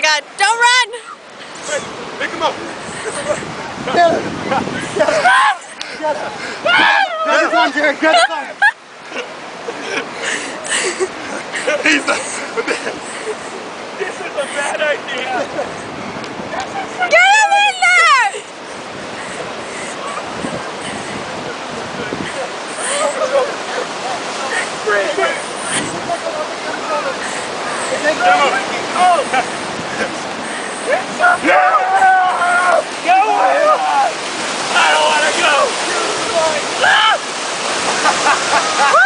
god, don't run! Pick him up! Get him! Get him! Get him! Get his on, Jared! Get his on! This is a bad idea! Get him in there! Go away! I don't want to go!